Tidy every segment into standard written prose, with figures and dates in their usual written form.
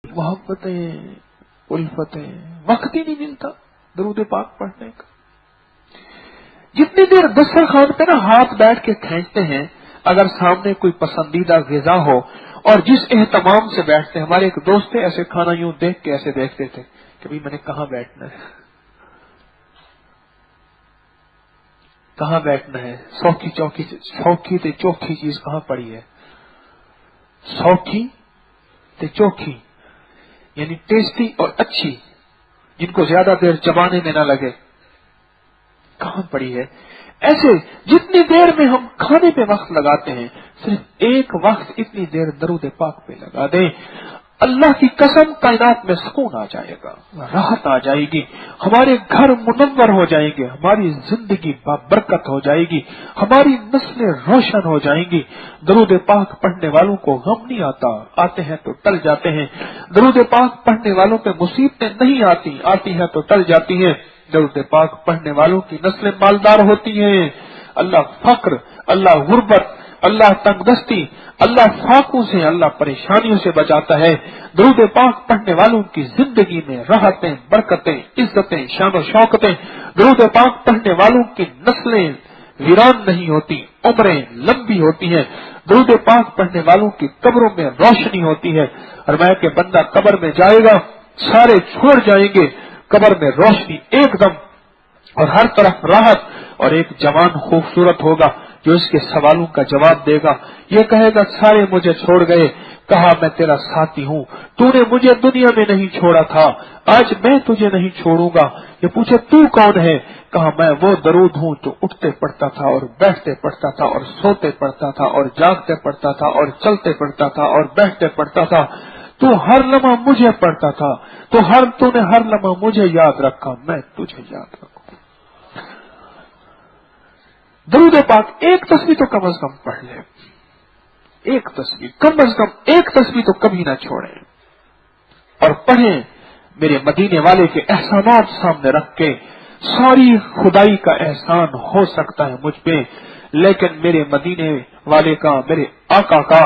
محبتیں الفتیں، وقت ہی نہیں ملتا درود پاک پڑھنے کا. جتنی دیر دسترخوان پہ نا ہاتھ بیٹھ کے کھینچتے ہیں، اگر سامنے کوئی پسندیدہ غذا ہو اور جس اہتمام سے بیٹھتے ہیں، ہمارے ایک دوست تھے ایسے کھانا یوں دیکھ کے ایسے دیکھتے تھے کہ بھئی میں نے کہاں بیٹھنا ہے، کہاں بیٹھنا ہے. سوکھی تے چوکھی چیز کہاں پڑی ہے؟ سوکھی تے چوکھی یعنی ٹیسٹی اور اچھی، جن کو زیادہ دیر چبانے میں نہ لگے، کہاں پڑی ہے؟ ایسے جتنی دیر میں ہم کھانے پہ وقت لگاتے ہیں، صرف ایک وقت اتنی دیر درود پاک پہ لگا دیں، اللہ کی قسم کائنات میں سکون آ جائے گا، راحت آ جائے گی، ہمارے گھر منور ہو جائیں گے، ہماری زندگی بابرکت ہو جائے گی، ہماری نسلیں روشن ہو جائیں گی. درود پاک پڑھنے والوں کو غم نہیں آتا، آتے ہیں تو ٹل جاتے ہیں. درود پاک پڑھنے والوں پہ مصیبتیں نہیں آتی ہیں تو ٹل جاتی ہیں. درود پاک پڑھنے والوں کی نسلیں مالدار ہوتی ہیں. اللہ فقر، اللہ غربت، اللہ تنگ دستی، اللہ فاقوں سے، اللہ پریشانیوں سے بچاتا ہے. درود پاک پڑھنے والوں کی زندگی میں راحتیں، برکتیں، عزتیں، شان و شوکتیں. درود پاک پڑھنے والوں کی نسلیں ویران نہیں ہوتی، عمریں لمبی ہوتی ہیں. درود پاک پڑھنے والوں کی قبروں میں روشنی ہوتی ہے. فرمایا کہ بندہ قبر میں جائے گا، سارے چھوڑ جائیں گے، قبر میں روشنی ایک دم اور ہر طرف راحت، اور ایک جوان خوبصورت ہوگا جو اس کے سوالوں کا جواب دے گا. یہ کہے گا سارے مجھے چھوڑ گئے، کہا میں تیرا ساتھی ہوں، تو نے مجھے دنیا میں نہیں چھوڑا تھا، آج میں تجھے نہیں چھوڑوں گا. یہ پوچھے تو کون ہے؟ کہا میں وہ درود ہوں جو اٹھتے پڑھتا تھا اور بیٹھتے پڑھتا تھا اور سوتے پڑھتا تھا اور جاگتے پڑھتا تھا اور چلتے پڑھتا تھا اور بیٹھتے پڑھتا تھا. تو ہر لمحہ مجھے پڑھتا تھا، تو نے ہر لمحہ مجھے یاد رکھا، میں تجھے یاد رکھوں. درود پاک ایک تصویر تو کم از کم پڑھ لیں، ایک تصویر کم از کم، ایک تصویر تو کبھی نہ چھوڑیں، اور پڑھیں. میرے مدینے والے کے احسانات سامنے رکھ کے، ساری خدائی کا احسان ہو سکتا ہے مجھ پہ، لیکن میرے مدینے والے کا، میرے آقا کا،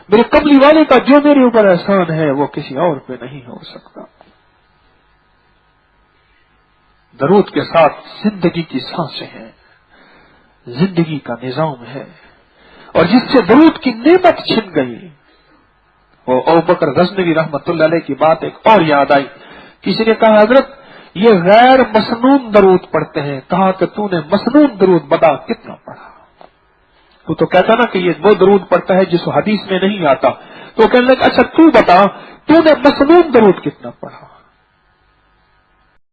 میرے قبلی والے کا جو میرے اوپر احسان ہے وہ کسی اور پہ نہیں ہو سکتا. درود کے ساتھ زندگی کی سانسیں ہیں، زندگی کا نظام ہے. اور جس سے درود کی نعمت چھن گئی، وہ ابوبکر غزنوی رحمت اللہ علیہ کی بات ایک اور یاد آئی. کسی نے کہا حضرت یہ غیر مسنون درود پڑھتے ہیں. کہا کہ تو نے مسنون درود بتا کتنا پڑھا؟ تو کہتا نا کہ یہ وہ درود پڑھتا ہے جس حدیث میں نہیں آتا. تو کہنے لگا اچھا تو بتا تو نے مسنون درود کتنا پڑھا؟